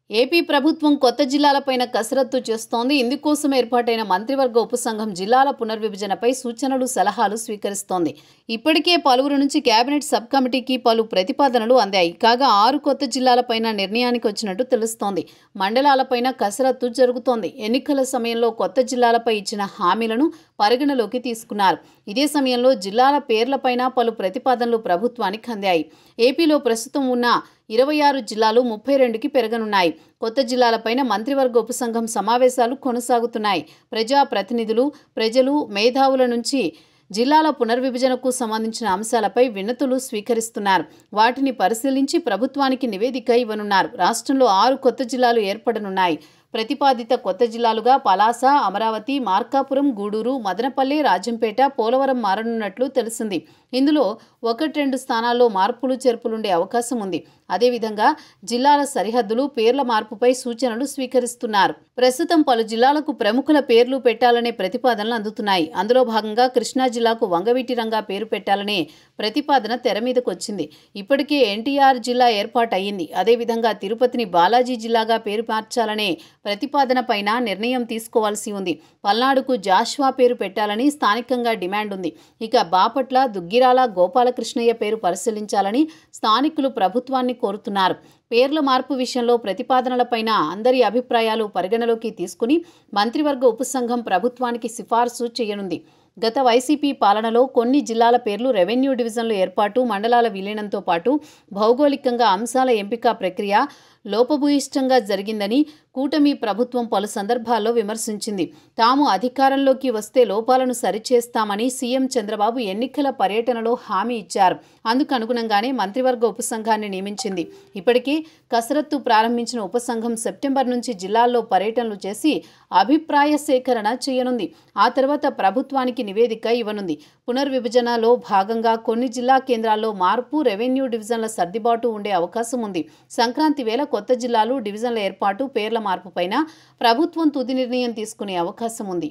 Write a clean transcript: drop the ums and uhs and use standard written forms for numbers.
AP ప్రభుత్వం కొత్త జిల్లాలపైన కసరత్తు చేస్తోంది. ఇందుకోసం ఏర్పాటైన మంత్రివర్గ ఉపసంఘం జిల్లాల పునర్విభజనపై సూచనలు, సలహాలు స్వీకరిస్తోంది. ఇప్పటికే పలువురు నుంచి కేబినెట్ సబ్ కమిటీకి పలు ప్రతిపాదనలు అందాయి. కాగా 6 కొత్త జిల్లాలపైన నిర్ణయానికి వచ్చినట్టు తెలుస్తోంది. మండలాలపైన కసరత్తు జరుగుతోంది. ఎన్నికల సమయంలో కొత్త జిల్లాలపై ఇచ్చిన హామీలను పరిగణలోకి తీసుకున్నారు. ఇదే సమయంలో జిల్లాల పేర్లపైన పలు ప్రతిపాదనలు ప్రభుత్వానికి అందాయి. ఏపీలో ప్రస్తుతం ఉన్న 26 జిల్లాలు 32కి పెరగనున్నాయి. కొత్త జిల్లాలపైన మంత్రివర్గ ఉపసంఘం సమావేశాలు కొనసాగుతున్నాయి. ప్రజాప్రతినిధులు, ప్రజలు, మేధావుల నుంచి జిల్లాల పునర్విభజనకు సంబంధించిన అంశాలపై వినతులు స్వీకరిస్తున్నారు. వాటిని పరిశీలించి ప్రభుత్వానికి నివేదిక ఇవ్వనున్నారు. రాష్ట్రంలో 6 కొత్త జిల్లాలు ఏర్పడనున్నాయి. ప్రతిపాదిత కొత్త జిల్లాలుగా పలాస, అమరావతి, మార్కాపురం, గూడూరు, మదనపల్లి, రాజంపేట, పోలవరం మారనున్నట్లు తెలిసింది. ఇందులో 1-2 స్థానాల్లో మార్పులు చేర్పులుండే అవకాశం ఉంది. అదేవిధంగా జిల్లాల సరిహద్దులు, పేర్ల మార్పుపై సూచనలు స్వీకరిస్తున్నారు. ప్రస్తుతం పలు జిల్లాలకు ప్రముఖుల పేర్లు పెట్టాలనే ప్రతిపాదనలు అందుతున్నాయి. అందులో భాగంగా కృష్ణా జిల్లాకు వంగవీటి రంగా పేరు పెట్టాలనే ప్రతిపాదన తెర మీదకు వచ్చింది. ఇప్పటికే ఎన్టీఆర్ జిల్లా ఏర్పాటయ్యింది. అదేవిధంగా తిరుపతిని బాలాజీ జిల్లాగా పేరు మార్చాలనే ప్రతిపాదన పైన నిర్ణయం తీసుకోవాల్సి ఉంది. పల్నాడుకు జాషువా పేరు పెట్టాలని స్థానికంగా డిమాండ్ ఉంది. ఇక బాపట్ల, దుగ్గిరాల గోపాలకృష్ణయ్య పేరు పరిశీలించాలని స్థానికులు ప్రభుత్వాన్ని కోరుతున్నారు. పేర్ల మార్పు విషయంలో ప్రతిపాదనలపైన అందరి అభిప్రాయాలు పరిగణలోకి తీసుకుని మంత్రివర్గ ఉపసంఘం ప్రభుత్వానికి సిఫార్సు చేయనుంది. గత వైసీపీ పాలనలో కొన్ని జిల్లాల పేర్లు రెవెన్యూ డివిజన్లు ఏర్పాటు, మండలాల విలీనంతో పాటు భౌగోళికంగా అంశాల ఎంపిక ప్రక్రియ లోపభూయిష్టంగా జరిగిందని కూటమి ప్రభుత్వం పలు సందర్భాల్లో విమర్శించింది. తాము అధికారంలోకి వస్తే లోపాలను సరిచేస్తామని సీఎం చంద్రబాబు ఎన్నికల పర్యటనలో హామీ ఇచ్చారు. అందుకు అనుగుణంగానే మంత్రివర్గ ఉపసంఘాన్ని నియమించింది. ఇప్పటికే కసరత్తు ప్రారంభించిన ఉపసంఘం సెప్టెంబర్ నుంచి జిల్లాల్లో పర్యటనలు చేసి అభిప్రాయ సేకరణ చేయనుంది. ఆ తర్వాత ప్రభుత్వానికి నివేదిక ఇవ్వనుంది. పునర్విభజనలో భాగంగా కొన్ని జిల్లా కేంద్రాల్లో మార్పు, రెవెన్యూ డివిజన్ల సర్దుబాటు ఉండే అవకాశం ఉంది. సంక్రాంతి వేళ కొత్త జిల్లాలు, డివిజన్ల ఏర్పాటు, పేర్ల మార్పుపైన ప్రభుత్వం తుది నిర్ణయం తీసుకునే అవకాశం ఉంది.